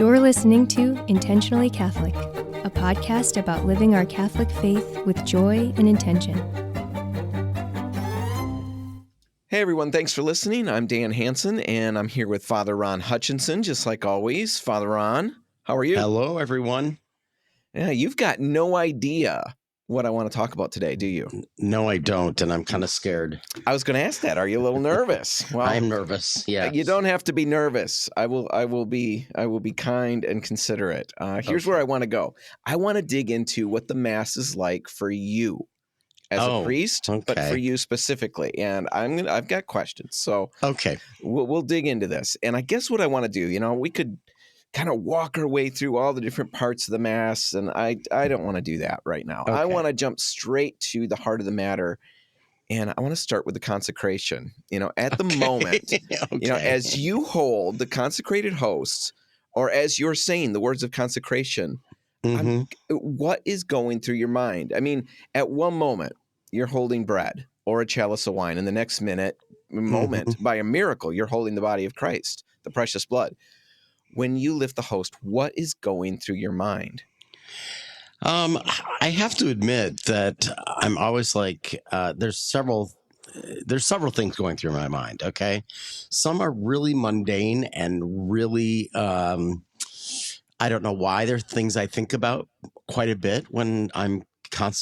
You're listening to Intentionally Catholic, a podcast about living our Catholic faith with joy and intention. Hey everyone, thanks for listening. I'm Dan Hansen, and I'm here with Father Ron Hutchinson, just like always. Father Ron, how are you? Hello, everyone. Yeah, you've got no idea what I want to talk about today, do you? No, I don't, and I'm kind of scared. I was going to ask that. Are you a little nervous? Well, I'm nervous. Yeah, you don't have to be nervous. I will be kind and considerate. Here's where I want to go. I want to dig into what the Mass is like for you as a priest, but for you specifically. And I've got questions. So we'll dig into this. And I guess what I want to do, we could kind of walk our way through all the different parts of the Mass, and I don't want to do that right now. I want to jump straight to the heart of the matter, and I want to start with the consecration. At the moment, as you hold the consecrated hosts, or as you're saying the words of consecration, what is going through your mind? I mean, at one moment, you're holding bread or a chalice of wine, and the next moment, by a miracle, you're holding the body of Christ, the precious blood. When you lift the host, what is going through your mind? I have to admit that I'm always like, there's several things going through my mind. Okay, some are really mundane and really, I don't know why. They're things I think about quite a bit when I'm at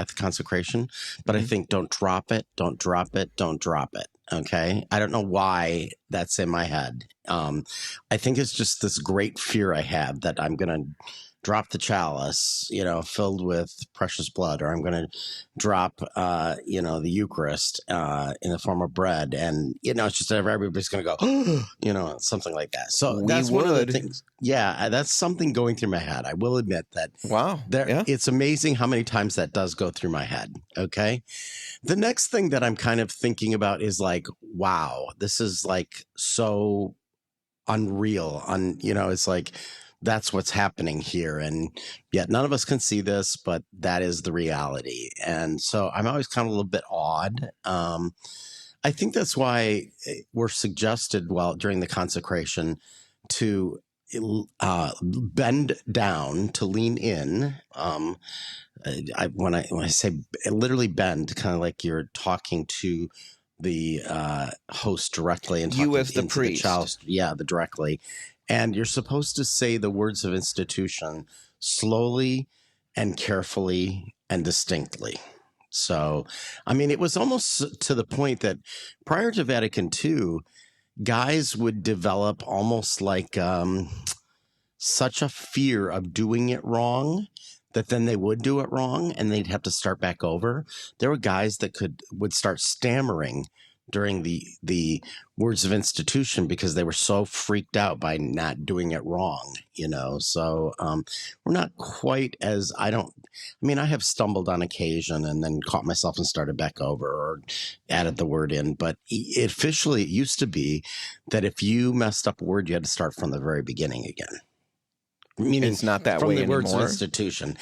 the consecration, but I think, don't drop it, don't drop it, don't drop it. Okay. I don't know why that's in my head. I think it's just this great fear I have that I'm going to drop the chalice, filled with precious blood, or I'm going to drop, the Eucharist in the form of bread. And, it's just everybody's going to go, something like that. So that's one of the things. Yeah, that's something going through my head. I will admit that. Wow. It's amazing how many times that does go through my head. Okay. The next thing that I'm kind of thinking about is like, wow, this is like so unreal. It's like, that's what's happening here. And yet none of us can see this, but that is the reality. And so I'm always kind of a little bit awed. I think that's why we're suggested during the consecration to bend down, to lean in. When I say literally bend, kind of like you're talking to the host directly, and you as the priest, directly. And you're supposed to say the words of institution slowly and carefully and distinctly. So, I mean, it was almost to the point that prior to Vatican II, guys would develop almost like such a fear of doing it wrong that then they would do it wrong and they'd have to start back over. There were guys that would start stammering during the words of institution because they were so freaked out by not doing it wrong, So we're not quite as I have stumbled on occasion and then caught myself and started back over or added the word in. But officially, it used to be that if you messed up a word, you had to start from the very beginning again. Meaning it's not that from way the anymore. Words of institution.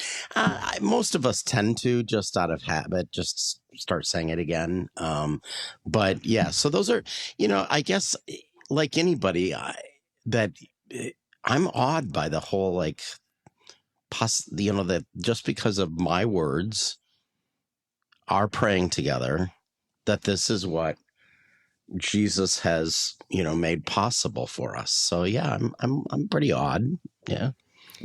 Most of us tend to, just out of habit, just start saying it again. But yeah, so those are, I guess like anybody, that I'm awed by the whole that just because of my words are praying together, that this is what Jesus has, made possible for us. So yeah, I'm pretty awed. Yeah.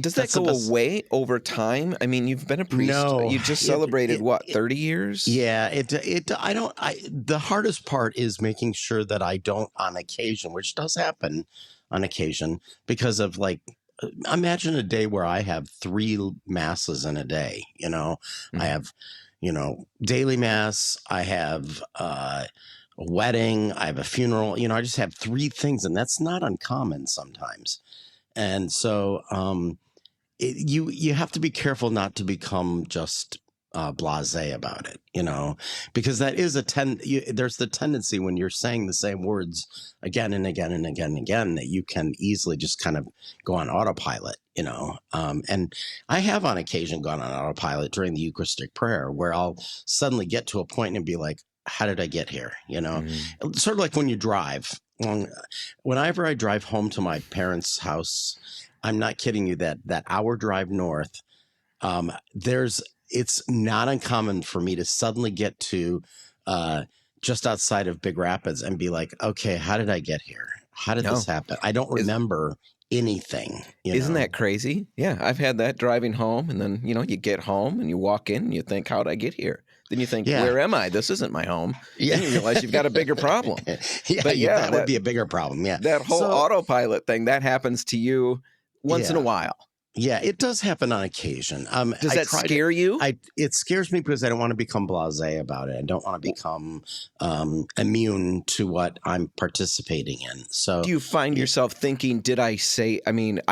Does that go away over time? I mean, you've been a priest. No, you just celebrated 30 years? Yeah, the hardest part is making sure that I don't on occasion, which does happen on occasion, because of imagine a day where I have 3 masses in a day, I have, daily mass, I have, a wedding, I have a funeral, I just have 3 things, and that's not uncommon sometimes. And so you have to be careful not to become just blasé about it, because that is there's the tendency when you're saying the same words again and again and again and again that you can easily just kind of go on autopilot, and I have on occasion gone on autopilot during the Eucharistic prayer where I'll suddenly get to a point and be like, how did I get here? Sort of like when you drive. whenever I drive home to my parents' house, I'm not kidding you, that hour drive north, it's not uncommon for me to suddenly get to just outside of Big Rapids and be like, okay, how did I get here? How did this happen? I don't remember anything. Isn't that crazy? Yeah, I've had that driving home, and then, you get home and you walk in and you think, how'd I get here? Then you think, where am I? This isn't my home. Yeah. Then you realize you've got a bigger problem. That would be a bigger problem. Yeah. That whole autopilot thing, that happens to you once in a while. Yeah, it does happen on occasion. Does that scare you? It scares me because I don't want to become blasé about it. I don't want to become immune to what I'm participating in. So, do you find yourself thinking, I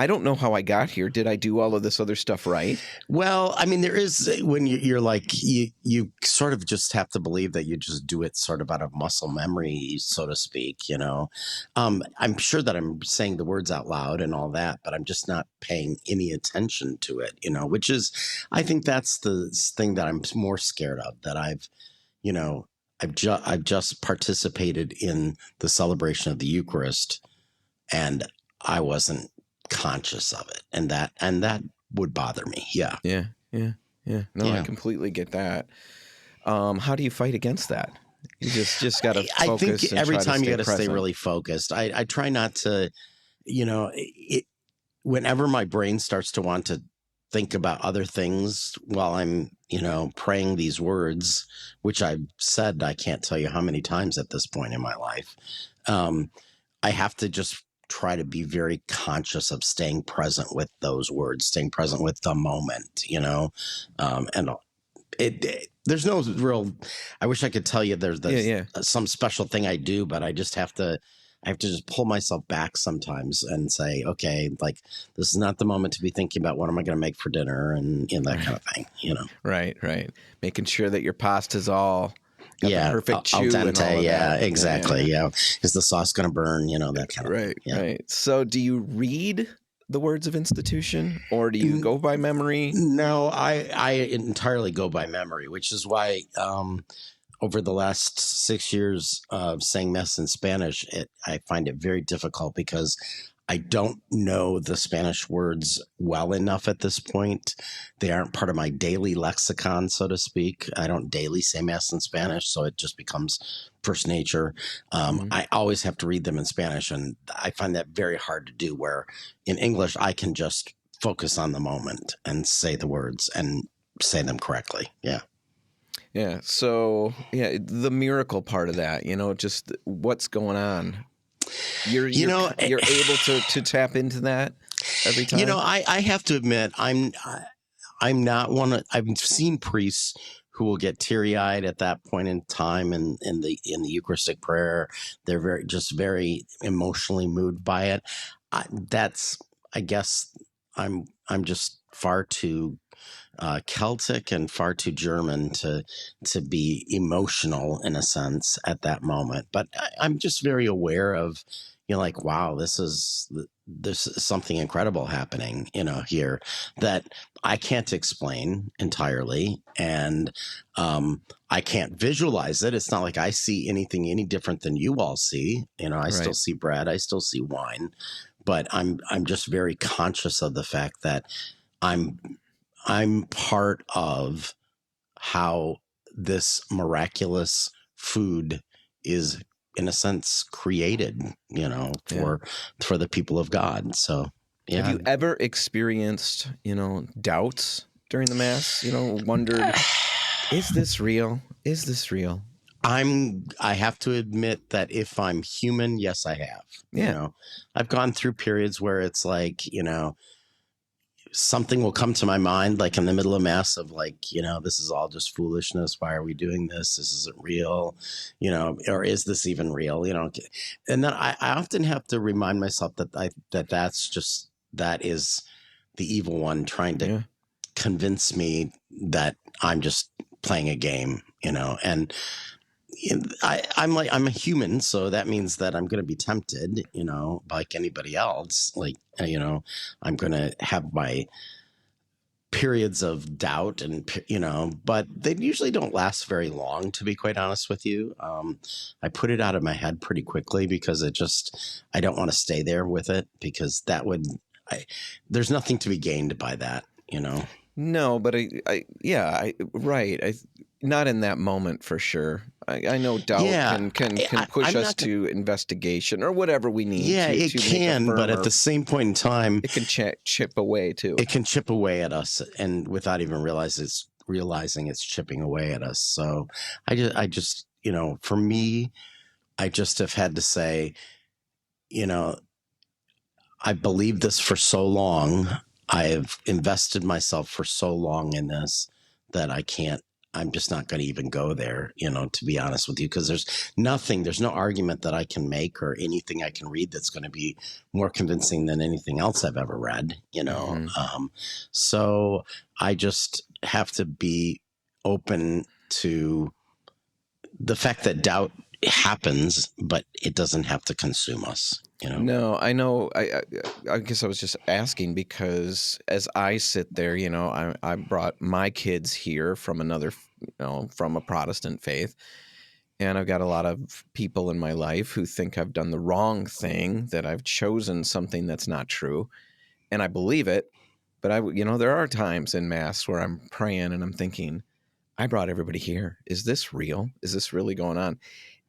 don't know how I got here. Did I do all of this other stuff right? Well, I mean, there is when you're like, you sort of just have to believe that you just do it sort of out of muscle memory, so to speak, I'm sure that I'm saying the words out loud and all that, but I'm just not paying any attention to it, which is, I think that's the thing that I'm more scared of, that I've just participated in the celebration of the Eucharist and I wasn't conscious of it. And that would bother me. Yeah. No, I completely get that. How do you fight against that? You just got to focus. I think every time you got to stay really focused. I try not to, whenever my brain starts to want to think about other things while I'm, praying these words, which I've said, I can't tell you how many times at this point in my life, I have to just try to be very conscious of staying present with those words, staying present with the moment, and there's no real, I wish I could tell you there's some special thing I do, but I just have to just pull myself back sometimes and say, okay, like, this is not the moment to be thinking about what am I going to make for dinner and that kind of thing, Right. Making sure that your pasta's all got the perfect chew al dente, and all of that. Exactly. Yeah. Is the sauce going to burn, that kind of thing. Right. So do you read the words of institution, or do you go by memory? No, I entirely go by memory, which is why over the last 6 years of saying Mass in Spanish, I find it very difficult because I don't know the Spanish words well enough at this point. They aren't part of my daily lexicon, so to speak. I don't daily say Mass in Spanish, so it just becomes first nature. I always have to read them in Spanish, and I find that very hard to do, where in English I can just focus on the moment and say the words and say them correctly. Yeah. Yeah. So, the miracle part of that, just what's going on. You're able to tap into that every time. I have to admit, I'm not one. I've seen priests who will get teary-eyed at that point in time in the Eucharistic prayer. They're very emotionally moved by it. I guess I'm just far too Celtic and far too German to be emotional in a sense at that moment. But I'm just very aware of, like, wow, this is something incredible happening, here that I can't explain entirely. And I can't visualize it. It's not like I see anything any different than you all see. I still see bread. I still see wine. But I'm just very conscious of the fact that I'm part of how this miraculous food is, in a sense, created, for the people of God. So, yeah. Have you ever experienced, doubts during the Mass? Wondered, is this real? Is this real? I have to admit that if I'm human, yes, I have. Yeah. I've gone through periods where it's like, something will come to my mind, like in the middle of Mass, of like, this is all just foolishness. Why are we doing this? This isn't real, or is this even real? And then I often have to remind myself that is the evil one trying to convince me that I'm just playing a game, and I'm a human, so that means that I'm going to be tempted, like anybody else. Like, I'm going to have my periods of doubt and, but they usually don't last very long, to be quite honest with you. I put it out of my head pretty quickly because I don't want to stay there with it, because there's nothing to be gained by that, No, but right. Not in that moment for sure. I know doubt can push us to investigation or whatever we need. Yeah, it can, but at the same point in time, it can chip away too. It can chip away at us, and without even realizing it's chipping away at us. So I just, for me, I just have had to say, I believed this for so long. I have invested myself for so long in this that I'm just not going to even go there, to be honest with you, because there's no argument that I can make or anything I can read that's going to be more convincing than anything else I've ever read, Mm-hmm. So I just have to be open to the fact that doubt happens, but it doesn't have to consume us. No, I know. I guess I was just asking because as I sit there, I brought my kids here from from a Protestant faith, and I've got a lot of people in my life who think I've done the wrong thing, that I've chosen something that's not true, and I believe it. But there are times in Mass where I'm praying and I'm thinking, I brought everybody here. Is this real? Is this really going on?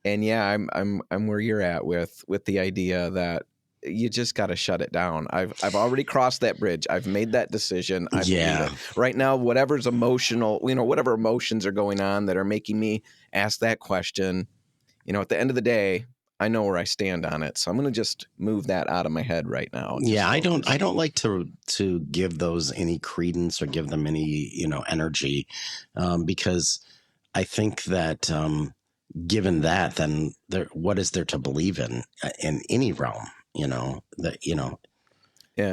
And yeah, I'm where you're at with the idea that you just got to shut it down. I've already crossed that bridge. I've made that decision. I believe it. Right now, whatever's emotional, whatever emotions are going on that are making me ask that question, at the end of the day, I know where I stand on it. So I'm going to just move that out of my head right now. Yeah, I don't like to give those any credence or give them any, energy, because I think that given that, then what is there to believe in any realm? Yeah.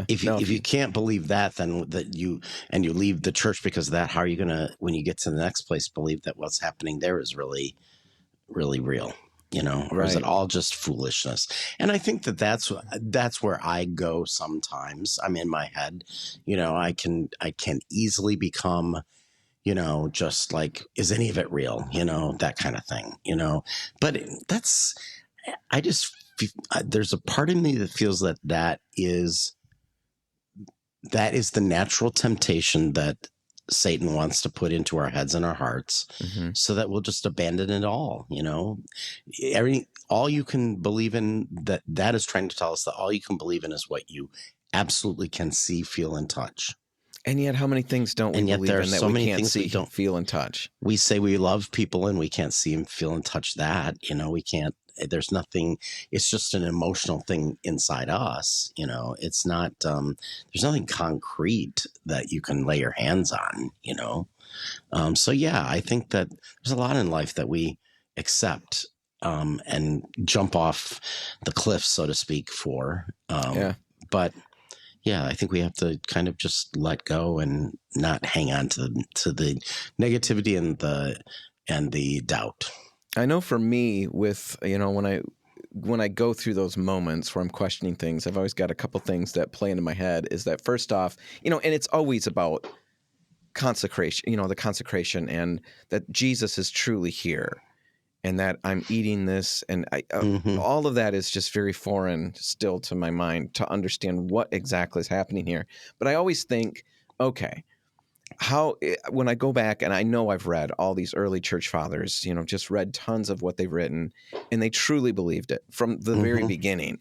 If you can't believe that, then you leave the church because of that, how are you gonna, when you get to the next place, believe that what's happening there is really, really real? Or is it all just foolishness? And I think that's where I go sometimes. I'm in my head, I can easily become, just like, is any of it real? That kind of thing, but there's a part of me that feels that is the natural temptation that Satan wants to put into our heads and our hearts, so that we'll just abandon it all. All you can believe in, that is trying to tell us that all you can believe in is what you absolutely can see, feel, and touch. And yet, how many things don't we believe in that we can't see, feel, and touch? We say we love people and we can't see and feel and touch that. We can't. There's nothing. It's just an emotional thing inside us. It's not. There's nothing concrete that you can lay your hands on. So yeah, I think that there's a lot in life that we accept and jump off the cliff, so to speak, for. But. Yeah, I think we have to kind of just let go and not hang on to the negativity and the doubt. I know for me, with when I go through those moments where I'm questioning things, I've always got a couple things that play into my head. Is that first off, and it's always about consecration, the consecration, and that Jesus is truly here. And that I'm eating this, and all of that is just very foreign still to my mind to understand what exactly is happening here. But I always think, okay, when I go back, and I know I've read all these early church fathers, just read tons of what they've written, and they truly believed it from the very beginning.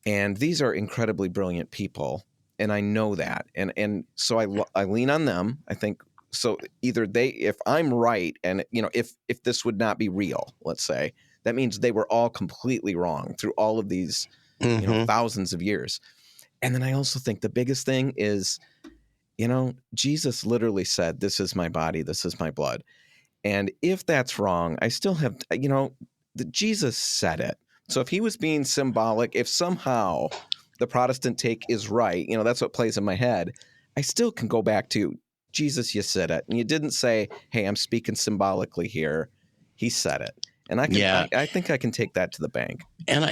And these are incredibly brilliant people, and I know that, and so I lean on them. I think. So either if I'm right, and if this would not be real, let's say, that means they were all completely wrong through all of these, thousands of years. And then I also think the biggest thing is, Jesus literally said, "This is my body, this is my blood." And if that's wrong, I still have, Jesus said it. So if he was being symbolic, if somehow the Protestant take is right, that's what plays in my head, I still can go back to, Jesus, you said it. And you didn't say, hey, I'm speaking symbolically here. He said it. And I think I can take that to the bank. And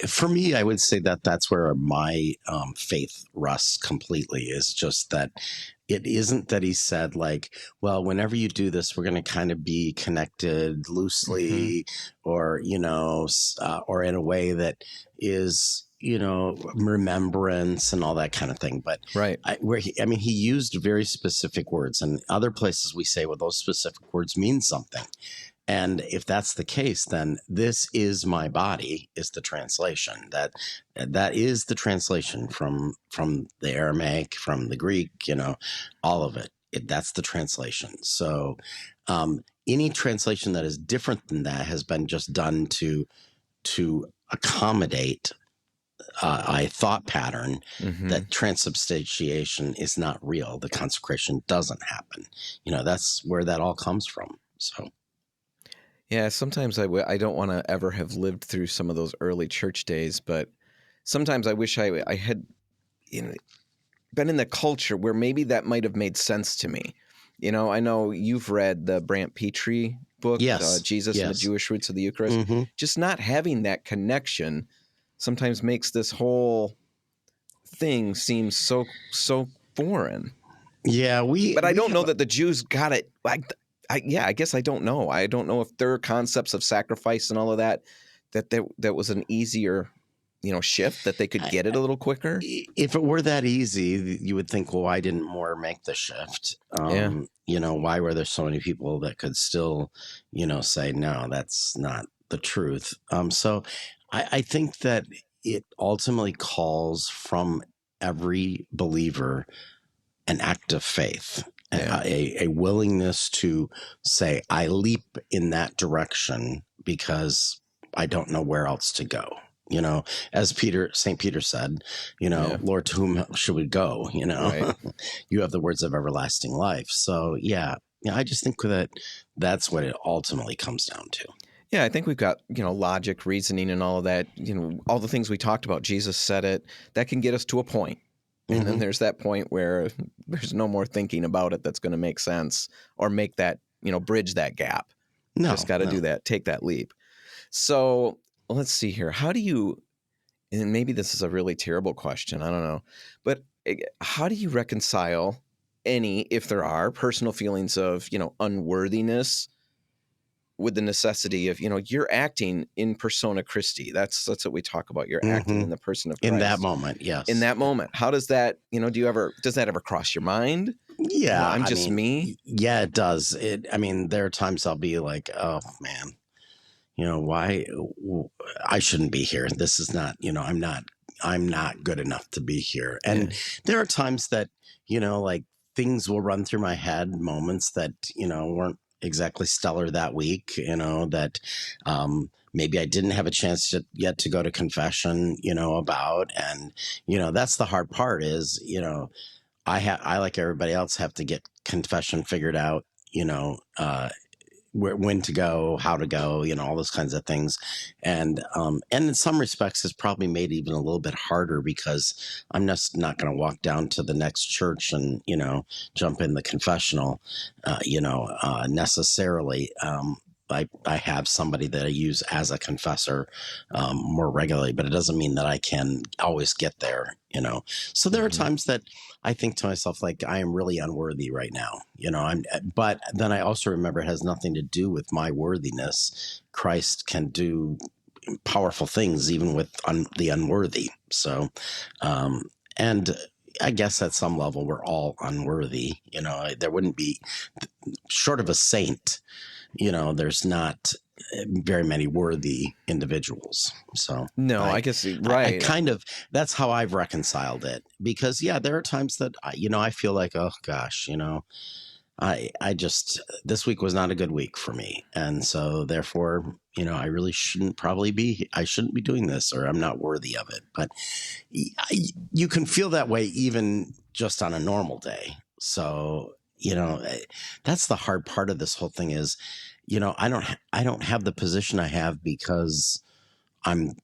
for me, I would say that that's where my faith rests completely, is just that it isn't that he said like, well, whenever you do this, we're going to kind of be connected loosely, or, or in a way that is, remembrance and all that kind of thing. But right. He used very specific words, and other places we say, well, those specific words mean something. And if that's the case, then this is my body is the translation. That is the translation from the Aramaic, from the Greek, all of it. That's the translation. So any translation that is different than that has been just done to accommodate a thought pattern that transubstantiation is not real. The consecration doesn't happen. That's where that all comes from. So. Yeah, sometimes I don't want to ever have lived through some of those early church days, but sometimes I wish I had been in the culture where maybe that might have made sense to me. I know you've read the Brant Petrie book, yes. Jesus and the Jewish Roots of the Eucharist. Just not having that connection sometimes makes this whole thing seem so foreign. Yeah, but I don't know that the Jews got it like. I guess I don't know. I don't know if their concepts of sacrifice and all of that was an easier, shift, that they could get it a little quicker. If it were that easy, you would think, well, why didn't more make the shift? Why were there so many people that could still, say, no, that's not the truth? So I think that it ultimately calls from every believer an act of faith. A willingness to say, I leap in that direction because I don't know where else to go. As St. Peter said, Lord, to whom should we go? Right. You have the words of everlasting life. So, I just think that that's what it ultimately comes down to. Yeah, I think we've got, logic, reasoning, and all of that, all the things we talked about. Jesus said it. That can get us to a point. And then there's that point where there's no more thinking about it that's going to make sense or make that, bridge that gap. No, just got to do that, take that leap. So let's see here. How do you, and maybe this is a really terrible question, I don't know, but how do you reconcile any, if there are, personal feelings of, unworthiness with the necessity of, you're acting in persona Christi. That's what we talk about. You're acting in the person of Christ. In that moment, yes. In that moment. How does that, does that ever cross your mind? Yeah. I'm just me? Yeah, it does. There are times I'll be like, oh, man, why? I shouldn't be here. This is not, I'm not good enough to be here. And there are times that, like things will run through my head, moments that, weren't exactly stellar that week, that maybe I didn't have a chance yet to go to confession, about. And, that's the hard part is, I, like everybody else, have to get confession figured out, when to go, how to go, all those kinds of things. And in some respects it's probably made it even a little bit harder because I'm just not going to walk down to the next church and, jump in the confessional, necessarily. I have somebody that I use as a confessor more regularly, but it doesn't mean that I can always get there, So there are times that I think to myself, like, I am really unworthy right now, but then I also remember it has nothing to do with my worthiness. Christ can do powerful things even with the unworthy. So, and I guess at some level we're all unworthy, there wouldn't be, short of a saint, there's not very many worthy individuals. So no, I guess, right. That's how I've reconciled it, because there are times that I feel like, oh gosh, I just, this week was not a good week for me. And so therefore, I really shouldn't be doing this, or I'm not worthy of it. But you can feel that way even just on a normal day. So, that's the hard part of this whole thing is, I don't have the position I have because I'm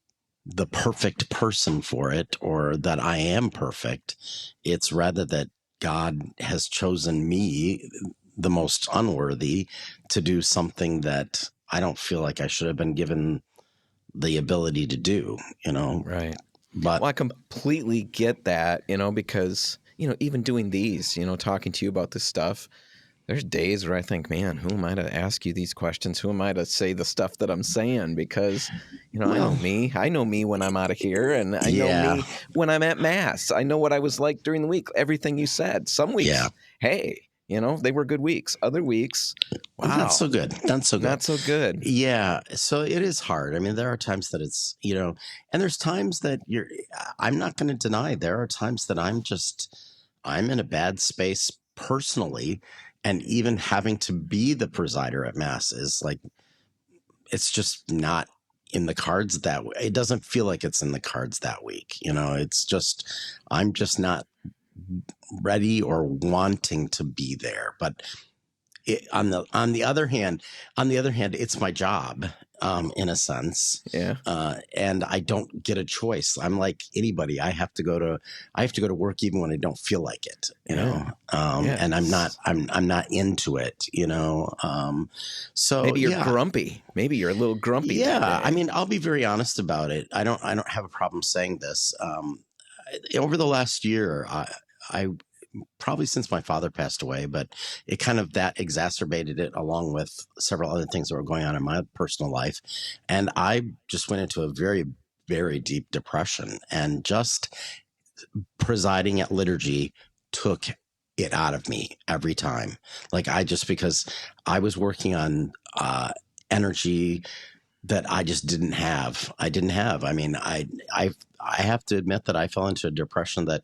the perfect person for it, or that I am perfect. It's rather that God has chosen me, the most unworthy, to do something that I don't feel like I should have been given the ability to do, Right. But well, I completely get that, because, even doing these, talking to you about this stuff, there's days where I think, man, who am I to ask you these questions? Who am I to say the stuff that I'm saying? Because, I know me. I know me when I'm out of here, and I know me when I'm at Mass. I know what I was like during the week. Everything you said. Some weeks, hey, they were good weeks. Other weeks, wow. Not so good. Not so good. Not so good. Yeah. So it is hard. I mean, there are times that it's, and there's times that I'm not going to deny there are times that I'm in a bad space personally. And even having to be the presider at Mass is like, it's just not in the cards that way. It doesn't feel like it's in the cards that week. It's just, I'm just not ready or wanting to be there. But on the other hand, it's my job, in a sense. Yeah. And I don't get a choice. I'm like anybody. I have to go to work even when I don't feel like it, and I'm not into it, so maybe you're grumpy. Maybe you're a little grumpy. Yeah. I mean, I'll be very honest about it. I don't have a problem saying this. Over the last year, I probably since my father passed away, but it kind of that exacerbated it along with several other things that were going on in my personal life. And I just went into a very, very deep depression, and just presiding at liturgy took it out of me every time. Like because I was working on energy that I just didn't have. I mean, I have to admit that I fell into a depression that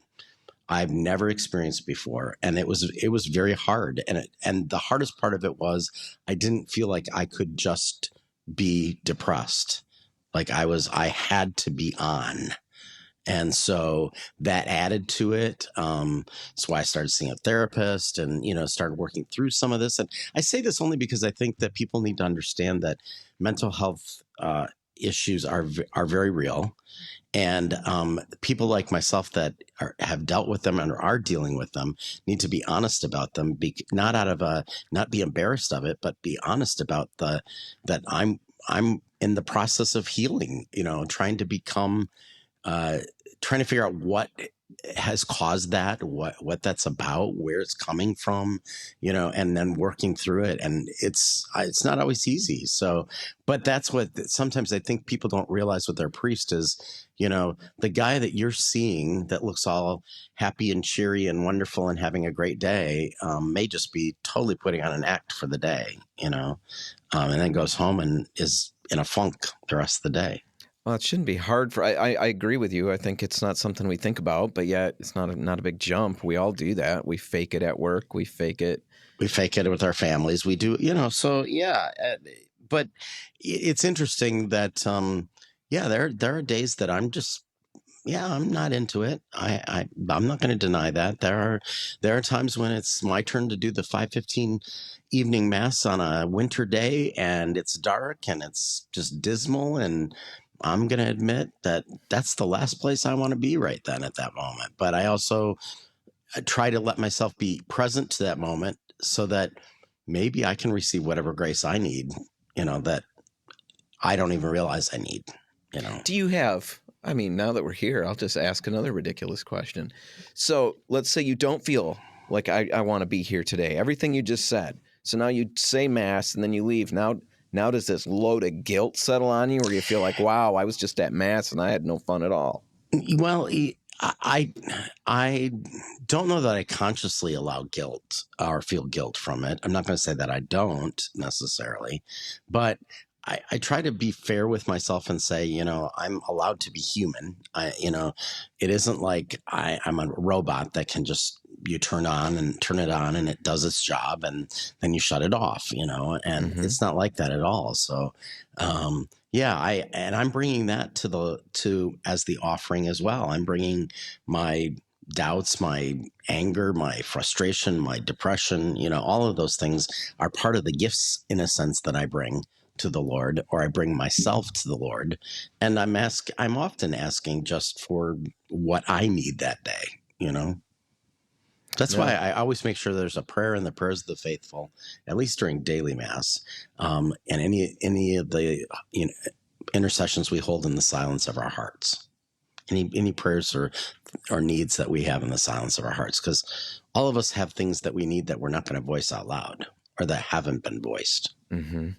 I've never experienced before. And it was very hard. And the hardest part of it was I didn't feel like I could just be depressed. Like I had to be on. And so that added to it. That's why I started seeing a therapist and, started working through some of this. And I say this only because I think that people need to understand that mental health issues are very real. And people like myself that have dealt with them and are dealing with them need to be honest about them, not be embarrassed of it, but be honest about that I'm in the process of healing, trying to figure out what has caused that, what that's about, where it's coming from, and then working through it. And it's not always easy. So, but that's what sometimes I think people don't realize with their priest is, the guy that you're seeing that looks all happy and cheery and wonderful and having a great day, may just be totally putting on an act for the day, and then goes home and is in a funk the rest of the day. Well, it shouldn't be hard for. I agree with you. I think it's not something we think about, but yet it's not a big jump. We all do that. We fake it at work. We fake it. We fake it with our families. We do, So yeah, but it's interesting that there are days that I'm just I'm not into it. I'm not going to deny that. There are times when it's my turn to do the 5:15 evening mass on a winter day, and it's dark and it's just dismal, and I'm going to admit that that's the last place I want to be right then at that moment. But I also try to let myself be present to that moment so that maybe I can receive whatever grace I need, that I don't even realize I need, Do you have, now that we're here, I'll just ask another ridiculous question. So let's say you don't feel like I want to be here today. Everything you just said. So now you say Mass and then you leave. Now does this load of guilt settle on you, or you feel like, wow, I was just at Mass and I had no fun at all? Well, I don't know that I consciously allow guilt or feel guilt from it. I'm not going to say that I don't necessarily, but I try to be fair with myself and say, I'm allowed to be human. It isn't like I'm a robot that can just you turn it on and it does its job and then you shut it off, and it's not like that at all. So, I'm bringing that to as the offering as well. I'm bringing my doubts, my anger, my frustration, my depression, all of those things are part of the gifts in a sense that I bring to the Lord, or I bring myself to the Lord. And I'm often asking just for what I need that day, That's why I always make sure there's a prayer in the prayers of the faithful, at least during daily mass, and any of the intercessions we hold in the silence of our hearts. Any prayers or needs that we have in the silence of our hearts, because all of us have things that we need that we're not going to voice out loud or that haven't been voiced. Mm-hmm.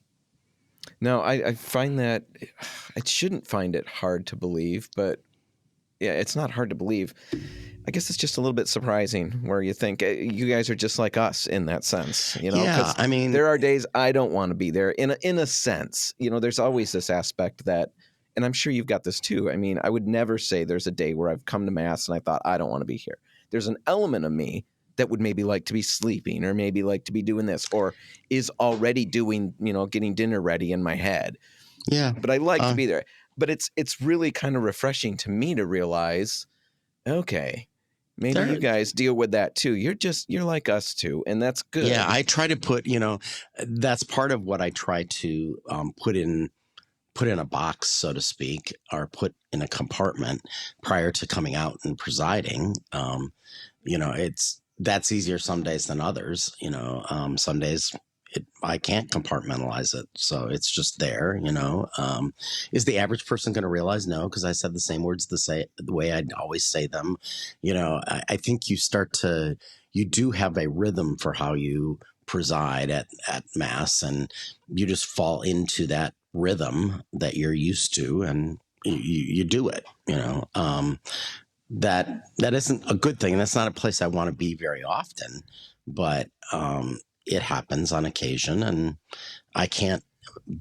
No, I find that I shouldn't find it hard to believe, but yeah, it's not hard to believe. I guess it's just a little bit surprising where you think you guys are just like us in that sense, Yeah, I mean, there are days I don't want to be there in a sense. There's always this aspect that, and I'm sure you've got this too. I mean, I would never say there's a day where I've come to mass and I thought I don't want to be here. There's an element of me that would maybe like to be sleeping or maybe like to be doing this or is already doing, getting dinner ready in my head. Yeah. But I like to be there. But it's really kind of refreshing to me to realize, okay, maybe you guys deal with that too. You're like us too. And that's good. Yeah. I try to put, that's part of what I try to put in a box, so to speak, or put in a compartment prior to coming out and presiding. That's easier some days than others. Some days I can't compartmentalize it. So it's just there, Is the average person going to realize? No, because I said the same words the way I'd always say them. I think you do have a rhythm for how you preside at Mass, and you just fall into that rhythm that you're used to, and you do it, that isn't a good thing. And that's not a place I want to be very often, but it happens on occasion, and I can't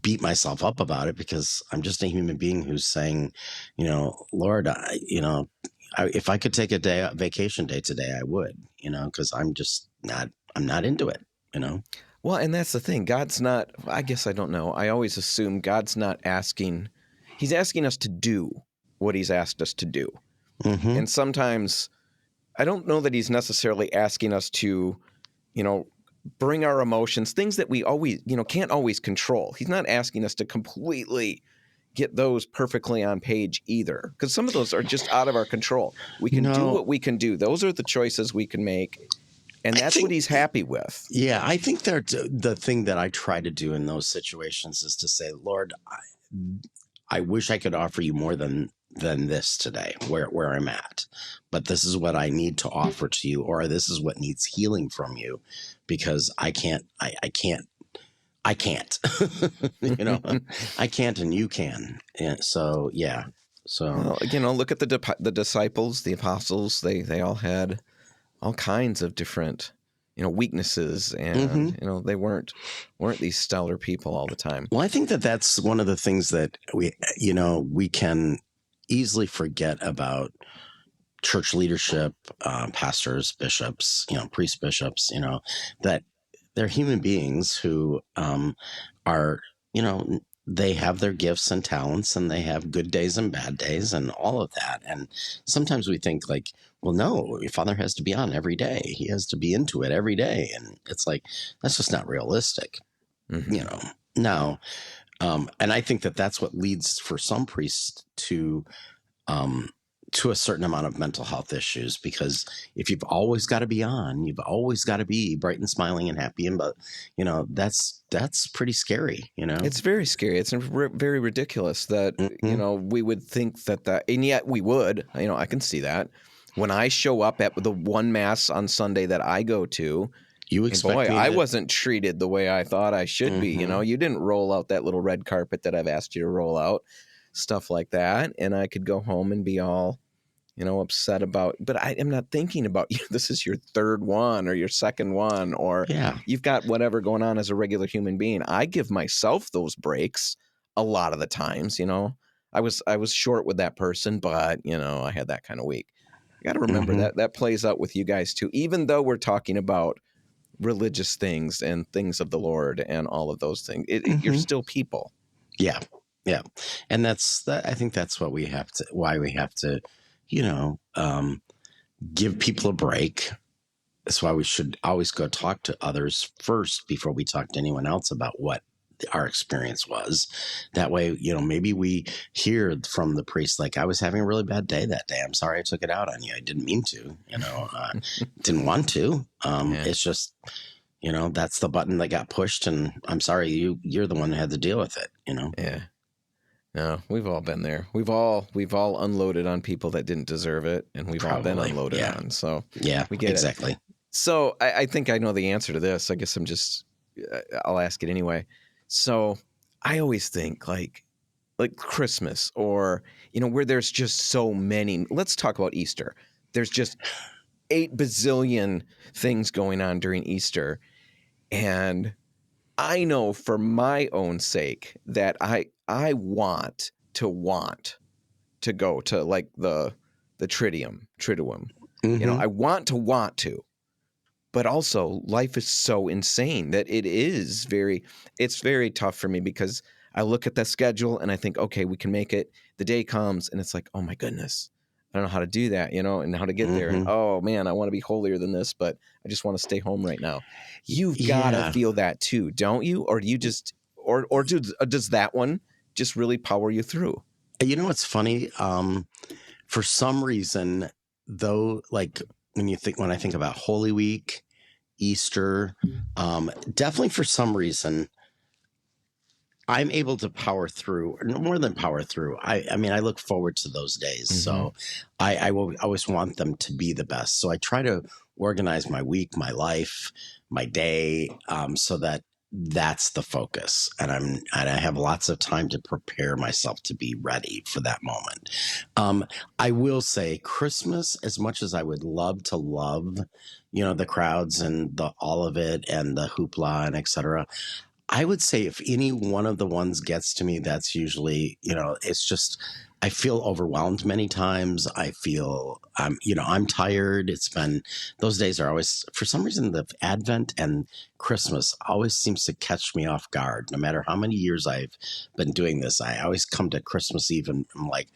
beat myself up about it because I'm just a human being who's saying, Lord, if I could take a vacation day today, I would, because I'm not into it, Well, and that's the thing. God's not, I guess I don't know. I always assume God's not asking, he's asking us to do what he's asked us to do. Mm-hmm. And sometimes I don't know that he's necessarily asking us to, bring our emotions, things that we always, can't always control. He's not asking us to completely get those perfectly on page either, because some of those are just out of our control. We can do what we can do. Those are the choices we can make. And that's what he's happy with. Yeah, I think the thing that I try to do in those situations is to say, Lord, I wish I could offer you more than this today, where I'm at. But this is what I need to offer to you, or this is what needs healing from you, because I can't. I can't, I can't, and you can. And so, yeah. So, well, look at the disciples, the apostles. They all had all kinds of different, weaknesses, and mm-hmm. They weren't these stellar people all the time. Well, I think that's one of the things that we can easily forget about church leadership, pastors, bishops, priest bishops, that they're human beings who are, they have their gifts and talents, and they have good days and bad days and all of that. And sometimes we think like, well, no, your Father has to be on every day. He has to be into it every day. And it's like, that's just not realistic, mm-hmm. Now, and I think that that's what leads for some priests to a certain amount of mental health issues, because if you've always got to be on, you've always got to be bright and smiling and happy, and that's pretty scary. It's very scary. It's very ridiculous that mm-hmm. We would think that, and yet we would. I can see that when I show up at the one Mass on Sunday that I go to. You expect I wasn't treated the way I thought I should mm-hmm. be. You didn't roll out that little red carpet that I've asked you to roll out, stuff like that. And I could go home and be all, upset about, but I am not thinking about this is your third one or your second one, or you've got whatever going on as a regular human being. I give myself those breaks a lot of the times. I was short with that person, but I had that kind of week. You got to remember mm-hmm. that plays out with you guys too, even though we're talking about religious things and things of the Lord and all of those things. Mm-hmm. You're still people. Yeah. Yeah. And I think that's why we have to, give people a break. That's why we should always go talk to others first before we talk to anyone else about what our experience was. That way, maybe we hear from the priest, like, I was having a really bad day that day. I'm sorry I took it out on you. I didn't mean to, didn't want to. It's just, that's the button that got pushed, and I'm sorry, you're the one who had to deal with it, Yeah. No, we've all been there. We've all unloaded on people that didn't deserve it, and we've all been unloaded on. So we get exactly. It. So I think I know the answer to this. I guess I'll ask it anyway. So I always think like Christmas, or where there's just so many. Let's talk about Easter. There's just 8 bazillion things going on during Easter, and I know for my own sake that I want to go to like the Triduum. Mm-hmm. I want to, but also life is so insane that it's very tough for me, because I look at the schedule and I think, okay, we can make it. The day comes and it's like, oh my goodness, I don't know how to do that, and how to get there. And, oh man, I want to be holier than this, but I just want to stay home right now. You've got to feel that too, don't you? Or do you just, or does that one just really power you through? What's funny? For some reason, though, like when I think about Holy Week, Easter, definitely for some reason, I'm able to power through, more than power through. I mean, I look forward to those days. Mm-hmm. So I will always want them to be the best. So I try to organize my week, my life, my day, so that that's the focus. And I have lots of time to prepare myself to be ready for that moment. I will say Christmas, as much as I would love to love, the crowds and all of it and the hoopla and et cetera, I would say if any one of the ones gets to me, that's usually, it's just, I feel overwhelmed many times. I feel I'm tired. Those days are always, for some reason, the Advent and Christmas always seems to catch me off guard. No matter how many years I've been doing this, I always come to Christmas Eve and I'm like,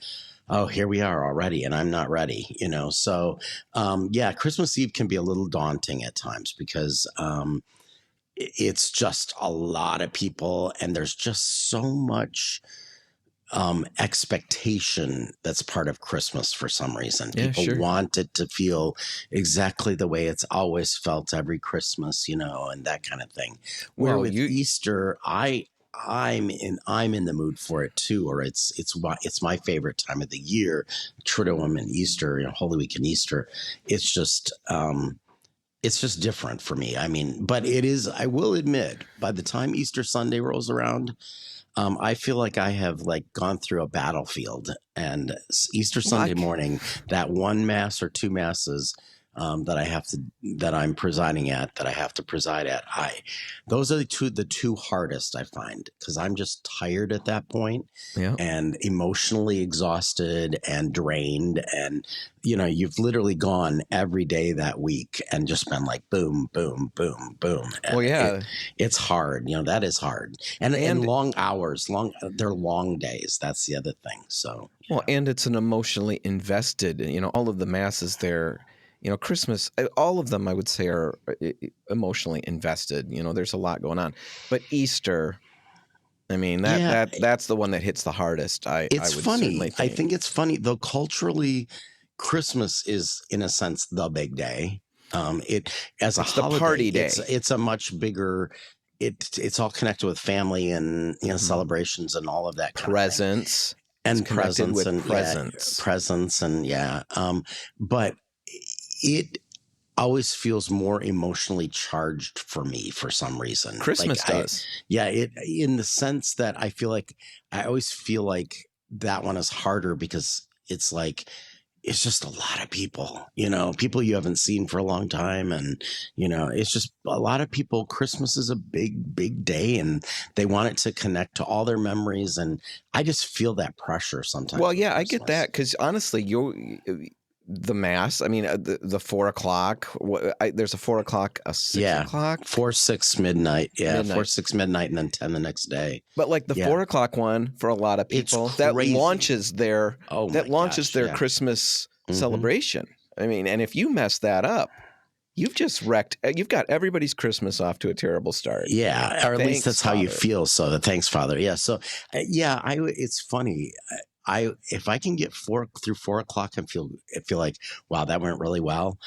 oh, here we are already, and I'm not ready, So, Christmas Eve can be a little daunting at times, because, it's just a lot of people, and there's just so much expectation that's part of Christmas for some reason. People want it to feel exactly the way it's always felt every Christmas, and that kind of thing. Where with Easter, I'm in the mood for it too, or it's my favorite time of the year. Triduum and Easter, Holy Week and Easter. It's just different for me. I mean, but it is, I will admit, by the time Easter Sunday rolls around, I feel like I have gone through a battlefield, and Easter Sunday morning, that one mass or two masses that I'm presiding at, that I have to preside at, those are the two hardest, I find, because I'm just tired at that point, and emotionally exhausted and drained, and you've literally gone every day that week and just been like boom, boom, boom, boom. And it's hard. That is hard, and long hours, they're long days. That's the other thing. So and it's an emotionally invested. All of the masses there. Christmas, all of them, I would say, are emotionally invested. There's a lot going on. But Easter, I mean, that's the one that hits the hardest. It's funny. I think it's funny, though, culturally, Christmas is, in a sense, the big day. It's a holiday, the party day. It's a much bigger. It's all connected with family and celebrations and all of that kind presents of thing. And presents and presents and but it always feels more emotionally charged for me for some reason. Christmas does. In the sense that I always feel like that one is harder, because it's just a lot of people, people you haven't seen for a long time. And, it's just a lot of people. Christmas is a big, big day, and they want it to connect to all their memories. And I just feel that pressure sometimes. Well, yeah, I get that. 'Cause honestly, the mass, I mean, the 4 o'clock, there's a 4 o'clock, a 6 o'clock, 4, 6 midnight. Yeah. 4, 6 midnight, and then 10 the next day. But the 4 o'clock one, for a lot of people, that launches their Christmas celebration. I mean, and if you mess that up, You've just wrecked. You've got everybody's Christmas off to a terrible start. Yeah, or at least that's how you feel. So thanks, Father. Yeah. So it's funny. If I can get through 4 o'clock and feel like, wow, that went really well.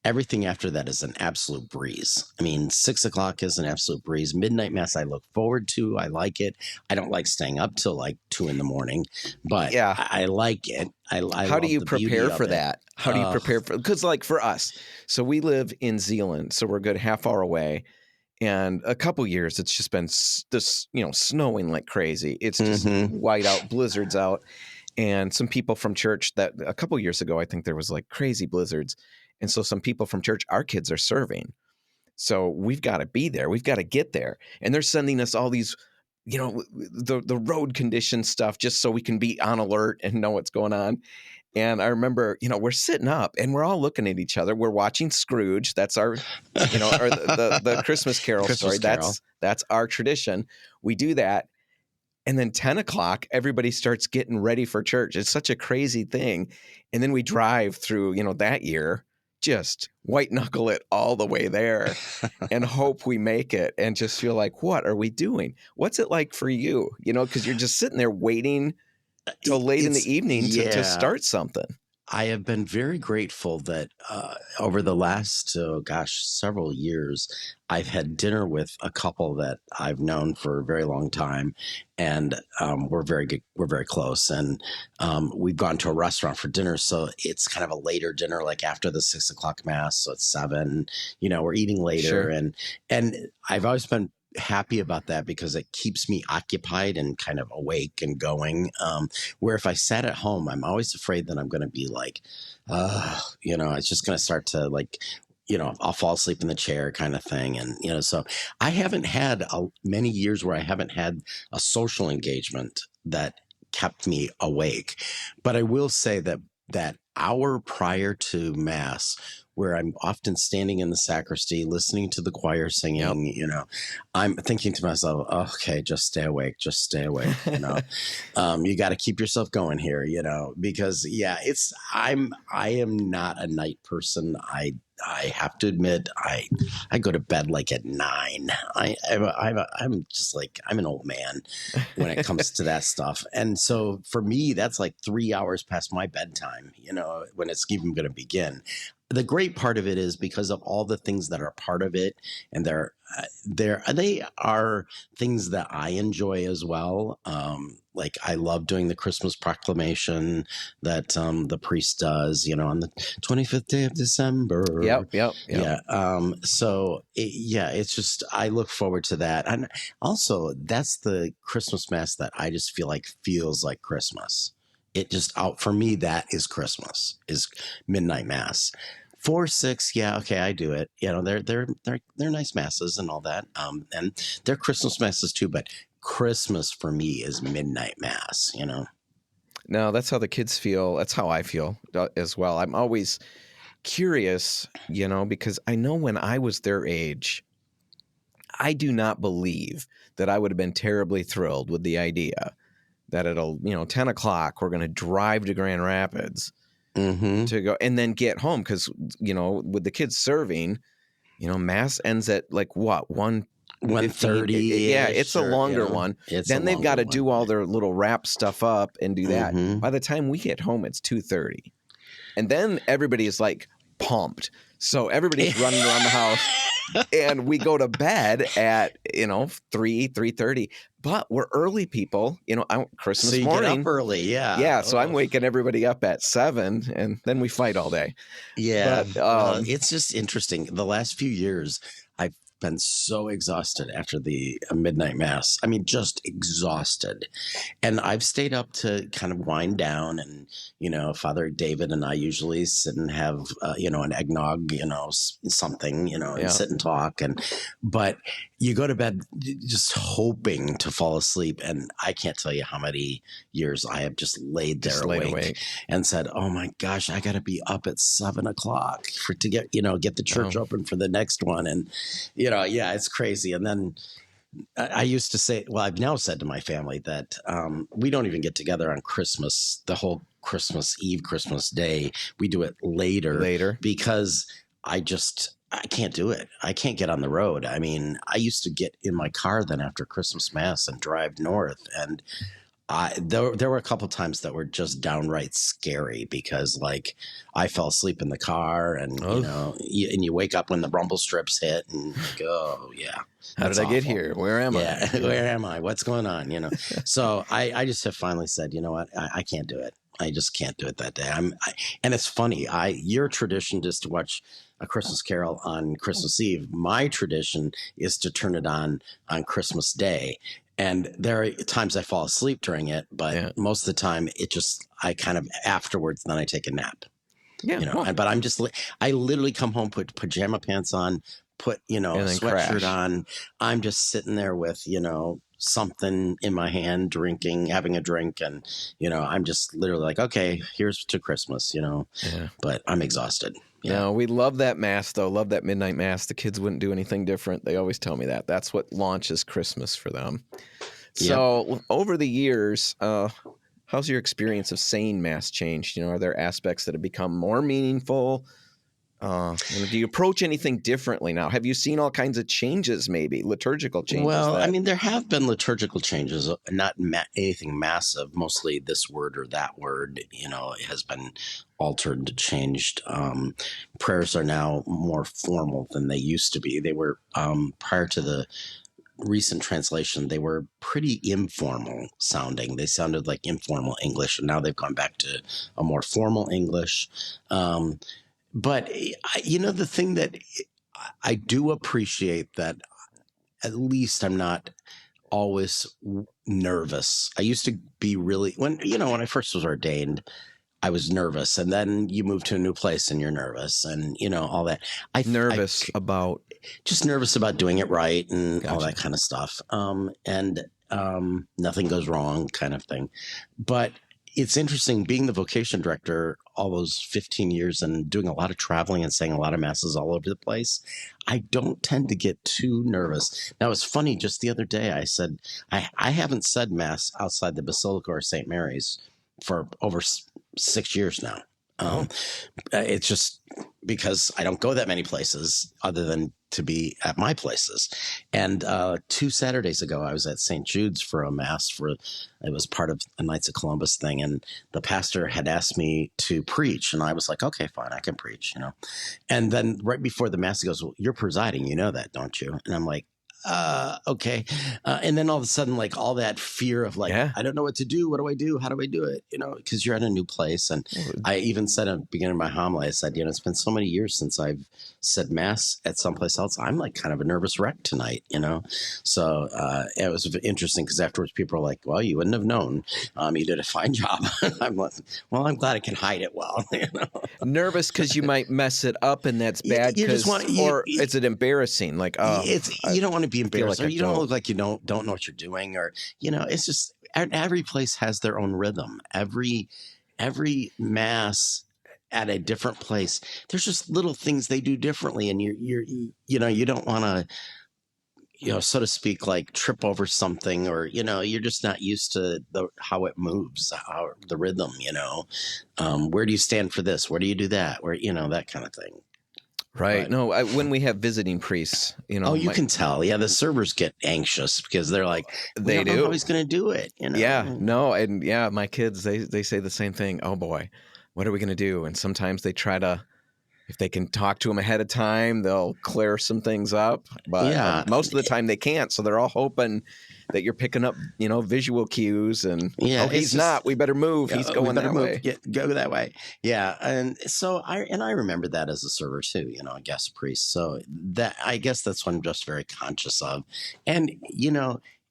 Everything after that is an absolute breeze. I mean, 6 o'clock is an absolute breeze. Midnight Mass, I look forward to. I like it. I don't like staying up till like 2 a.m, but yeah, I like it. How do you prepare for that? How do you prepare for? Because like for us, so we live in Zealand, so we're a good half hour away. And a couple years, it's just been snowing like crazy. It's just white out, blizzards out. And some people from church that a couple years ago, I think there was like crazy blizzards. And so some people from church, our kids are serving. So we've got to be there. We've got to get there. And they're sending us all these, the road condition stuff just so we can be on alert and know what's going on. And I remember, we're sitting up and we're all looking at each other. We're watching Scrooge. That's our, or the Christmas Carol story. That's our tradition. We do that. And then 10 o'clock, everybody starts getting ready for church. It's such a crazy thing. And then we drive through, that year, just white knuckle it all the way there and hope we make it and just feel like, what are we doing? What's it like for you? Because you're just sitting there waiting till late in the evening to start something. I have been very grateful that over the last, several years, I've had dinner with a couple that I've known for a very long time, and we're very good. We're very close, and we've gone to a restaurant for dinner. So it's kind of a later dinner, like after the 6 o'clock Mass. So it's 7. We're eating later, sure. and I've always been happy about that because it keeps me occupied and kind of awake and going. Where if I sat at home, I'm always afraid that I'm going to be like, it's just going to start to like, I'll fall asleep in the chair kind of thing. And, so I haven't had many years where I haven't had a social engagement that kept me awake. But I will say that hour prior to Mass, where I'm often standing in the sacristy, listening to the choir singing, I'm thinking to myself, okay, just stay awake. You got to keep yourself going here, because I am not a night person. I have to admit, I go to bed like at 9. I'm just like, I'm an old man when it comes to that stuff. And so for me, that's like 3 hours past my bedtime, when it's even going to begin. The great part of it is because of all the things that are part of it, and they are things that I enjoy as well. Like I love doing the Christmas proclamation that the priest does, on the 25th day of December. Yep. Yeah. It's just, I look forward to that. And also that's the Christmas Mass that I just feel like feels like Christmas. It just for me, that is Christmas, is midnight Mass. 4, 6, yeah, okay, I do it. They're nice masses and all that, and they're Christmas masses too. But Christmas for me is midnight Mass. No, that's how the kids feel. That's how I feel as well. I'm always curious, because I know when I was their age, I do not believe that I would have been terribly thrilled with the idea that at 10 o'clock we're going to drive to Grand Rapids. To go and then get home because with the kids serving, Mass ends at like what 1:30. Yeah, it's a longer one. Then they've got to do all their little wrap stuff up and do that. By the time we get home, it's 2:30, and then everybody is like pumped. So everybody's running around the house, and we go to bed at 3:30. But we're early people, Christmas morning. Get up early, yeah. Yeah, so I'm waking everybody up at 7, and then we fight all day. Yeah, but, it's just interesting. The last few years, I've been so exhausted after the midnight Mass. I mean, just exhausted. And I've stayed up to kind of wind down, and, Father David and I usually sit and have, an eggnog, something, and sit and talk. But you go to bed just hoping to fall asleep. And I can't tell you how many years I have just laid there awake and said, oh my gosh, I got to be up at 7 o'clock to get the church open for the next one. And, it's crazy. And then I used to say, well, I've now said to my family that we don't even get together on Christmas, the whole Christmas Eve, Christmas Day. We do it later because I just I can't do it. I can't get on the road. I mean, I used to get in my car then after Christmas Mass and drive north, and there were a couple times that were just downright scary because like I fell asleep in the car, and you wake up when the rumble strips hit, and you go, oh yeah, how did I get here? Where am I? Where am I? What's going on? So I just have finally said, you know what, I can't do it. I just can't do it that day. And it's funny. Your tradition is to watch A Christmas Carol on Christmas Eve. My tradition is to turn it on Christmas Day. And there are times I fall asleep during it, but most of the time I kind of afterwards, then I take a nap. Yeah. But I literally come home, put pajama pants on, put, a sweatshirt on. I'm just sitting there with, something in my hand, having a drink. And, I'm just literally like, okay, here's to Christmas, but I'm exhausted. Yeah. No, we love that Mass, though. Love that midnight Mass. The kids wouldn't do anything different. They always tell me that. That's what launches Christmas for them. So over the years, how's your experience of saying Mass changed? Are there aspects that have become more meaningful? Do you approach anything differently now? Have you seen all kinds of changes, maybe liturgical changes? Well, I mean, there have been liturgical changes, not anything massive. Mostly this word or that word, has been altered, changed. Prayers are now more formal than they used to be. They were prior to the recent translation, they were pretty informal sounding. They sounded like informal English, and now they've gone back to a more formal English. But, the thing that I do appreciate that at least I'm not always nervous. I used to be really, when I first was ordained, I was nervous. And then you move to a new place and you're nervous and, all that. Just nervous about doing it right and all that kind of stuff. Nothing goes wrong kind of thing. But it's interesting being the vocation director all those 15 years and doing a lot of traveling and saying a lot of masses all over the place. I don't tend to get too nervous. Now, it's funny. Just the other day, I said, I haven't said Mass outside the Basilica or St. Mary's for over 6 years now. It's just because I don't go that many places other than to be at my places. And 2 Saturdays ago, I was at St. Jude's for a Mass it was part of a Knights of Columbus thing. And the pastor had asked me to preach. And I was like, okay, fine, I can preach, And then right before the Mass, he goes, well, you're presiding, you know that, don't you? And I'm like, okay. And then all of a sudden, like all that fear of like, I don't know what to do. What do I do? How do I do it? Because you're at a new place. And I even said at the beginning of my homily, I said, it's been so many years since I've said Mass at someplace else. I'm like kind of a nervous wreck tonight, So it was interesting because afterwards people are like, well, you wouldn't have known. You did a fine job. I'm like, well, I'm glad I can hide it well. Nervous because you might mess it up and that's bad. Or is it embarrassing? Like, you don't want to be embarrassed, like or you don't look like you don't know what you're doing, or it's just every place has their own rhythm. Every Mass at a different place, there's just little things they do differently, and you don't want to so to speak, like trip over something, or you're just not used to how it moves, the rhythm. Where do you stand for this? Where do you do that? Where that kind of thing. Right. But, no, when we have visiting priests, Oh, you can tell. Yeah, the servers get anxious because they're like, they don't know how he's going to do it. Yeah. No, and my kids, they say the same thing. Oh boy, what are we going to do? And sometimes they try to, if they can talk to them ahead of time, they'll clear some things up. But most of the time they can't. So they're all hoping that you're picking up, visual cues and he's not. We better move. He's going that way. Go that way. Yeah, and so I remember that as a server too. A guest priest. So that I guess that's what I'm just very conscious of. And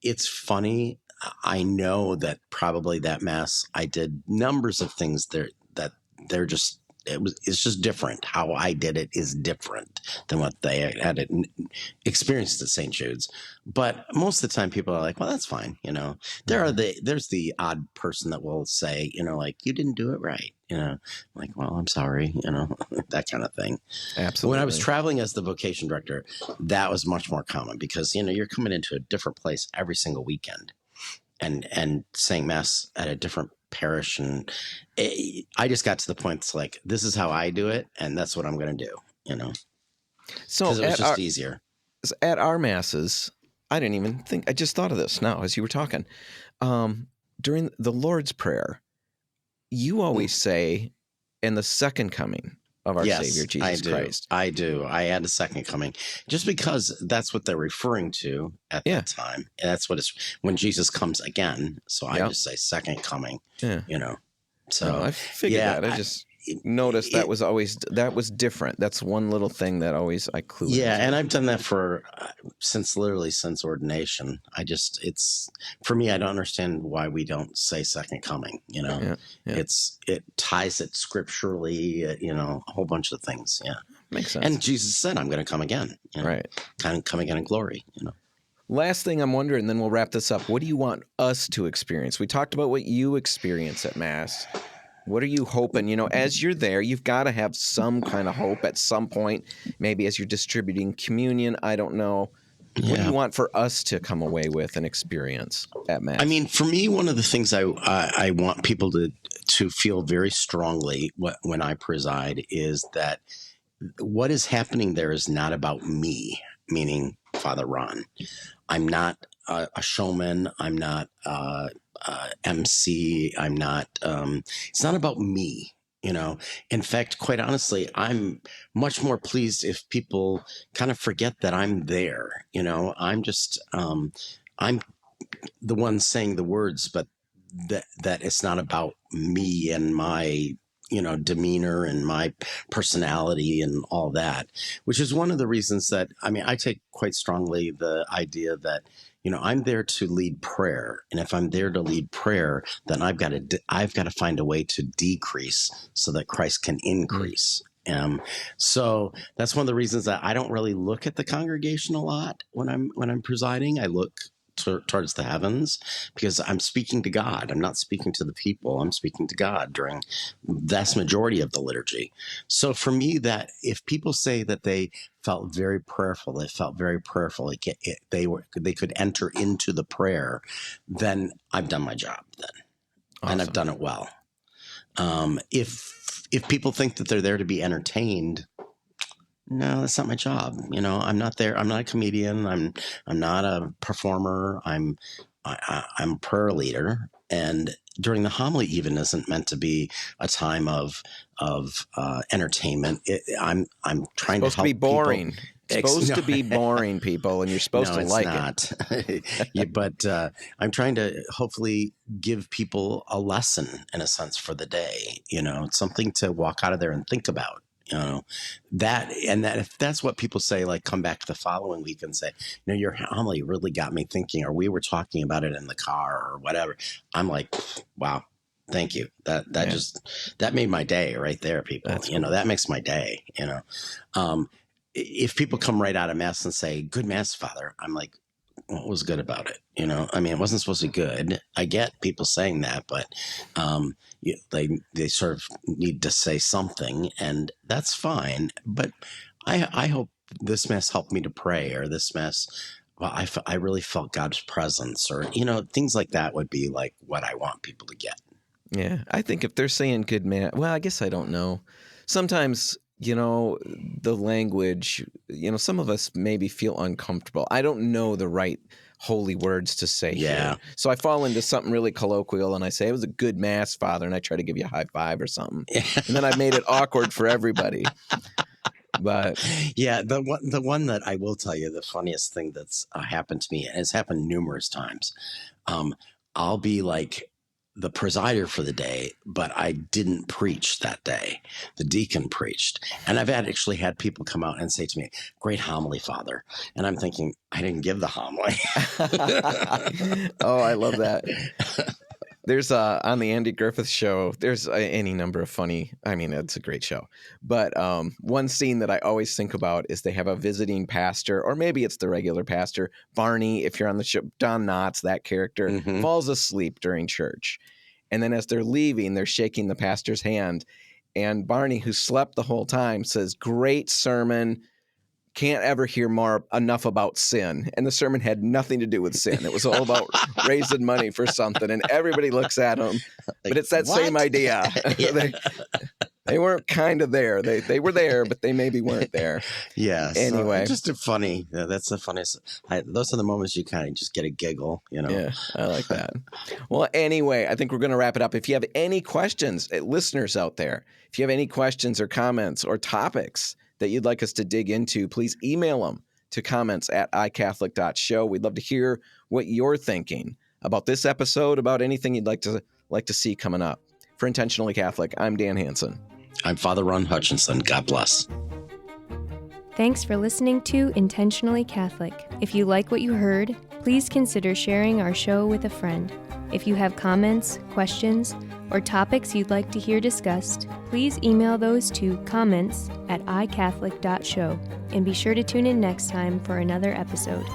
it's funny. I know that probably that Mass I did numbers of things there that they're just. It's just different. How I did it is different than what they had experienced at St. Jude's. But most of the time people are like, well, that's fine. There's the odd person that will say, like, you didn't do it right. Like, well, I'm sorry, that kind of thing. Absolutely. When I was traveling as the vocation director, that was much more common because, you're coming into a different place every single weekend and saying Mass at a different parish, and I just got to the point. It's like, this is how I do it, and that's what I'm going to do. So because it was just easier. At our masses, I didn't even think. I just thought of this now as you were talking. During the Lord's Prayer, you always say, "In the second coming of our Savior Jesus Christ." I do. I add a second coming, just because that's what they're referring to at that time. And that's what it's when Jesus comes again. So I just say second coming. Yeah. So I figured that. I just noticed that was different. That's one little thing that always I clue. Yeah, and I've done that since ordination. It's for me. I don't understand why we don't say second coming. It ties it scripturally. A whole bunch of things. Yeah, makes sense. And Jesus said, "I'm going to come again." Right, come again in glory. Last thing I'm wondering, and then we'll wrap this up. What do you want us to experience? We talked about what you experience at Mass. What are you hoping? As you're there, you've got to have some kind of hope at some point, maybe as you're distributing communion. I don't know. Yeah. What do you want for us to come away with and experience at Mass? I mean, for me, one of the things I want people to feel very strongly when I preside is that what is happening there is not about me, meaning Father Ron. I'm not a showman. I'm not MC. I'm not, it's not about me, In fact, quite honestly, I'm much more pleased if people kind of forget that I'm there, I'm just, I'm the one saying the words, but that it's not about me and my, demeanor and my personality and all that, which is one of the reasons that, I take quite strongly the idea that, I'm there to lead prayer. And if I'm there to lead prayer, then I've got to find a way to decrease so that Christ can increase. So that's one of the reasons that I don't really look at the congregation a lot when I'm presiding. I look towards the heavens because I'm speaking to God. I'm not speaking to the people. I'm speaking to God during the vast majority of the liturgy. So for me, that if people say that they felt very prayerful, they could enter into the prayer, then I've done my job then. Awesome. And I've done it well. If people think that they're there to be entertained, no, that's not my job. I'm not there. I'm not a comedian. I'm not a performer. I'm a prayer leader. And during the homily even isn't meant to be a time of entertainment. I'm trying to help people. Supposed to be boring. It's supposed to be boring, people, and you're supposed to like it. Yeah, but I'm trying to hopefully give people a lesson in a sense for the day. It's something to walk out of there and think about. That if that's what people say, like come back the following week and say, your homily really got me thinking, or we were talking about it in the car or whatever. I'm like, wow, thank you. That made my day right there, people. That's cool. That makes my day. If people come right out of Mass and say, "Good Mass, Father," I'm like, what was good about it? It wasn't supposed to be good. I get people saying that, but they sort of need to say something, and that's fine. But I hope this Mass helped me to pray, or this Mass, well, I really felt God's presence, or, things like that would be like what I want people to get. Yeah, I think if they're saying good Mass, well, I guess I don't know. Sometimes the language, some of us maybe feel uncomfortable. I don't know the right holy words to say here. So I fall into something really colloquial and I say, "It was a good Mass, Father," and I try to give you a high five or something. And then I've made it awkward for everybody. But yeah, the one that I will tell you, the funniest thing that's happened to me, and it's happened numerous times, I'll be like the presider for the day, but I didn't preach that day. The deacon preached. And I've actually had people come out and say to me, "Great homily, Father." And I'm thinking, I didn't give the homily. Oh, I love that. There's on the Andy Griffith Show, there's any number of funny, it's a great show. But one scene that I always think about is they have a visiting pastor, or maybe it's the regular pastor, Barney, if you're on the show, Don Knotts, that character, falls asleep during church. And then as they're leaving, they're shaking the pastor's hand. And Barney, who slept the whole time, says, "Great sermon. Can't ever hear enough about sin." And the sermon had nothing to do with sin. It was all about raising money for something. And everybody looks at him. But it's that same idea. They weren't kind of there. They were there, but they maybe weren't there. Yes. Anyway. Just a funny. That's the funniest. Those are the moments you kind of just get a giggle, Yeah, I like that. Well, anyway, I think we're going to wrap it up. If you have any questions, listeners out there, if you have any questions or comments or topics that you'd like us to dig into, please email them to comments@icatholic.show. We'd love to hear what you're thinking about this episode, about anything you'd like to see coming up. For Intentionally Catholic, I'm Dan Hansen. I'm Father Ron Hutchinson. God bless. Thanks for listening to Intentionally Catholic. If you like what you heard, please consider sharing our show with a friend. If you have comments, questions, or topics you'd like to hear discussed, please email those to comments@icatholic.show. And be sure to tune in next time for another episode.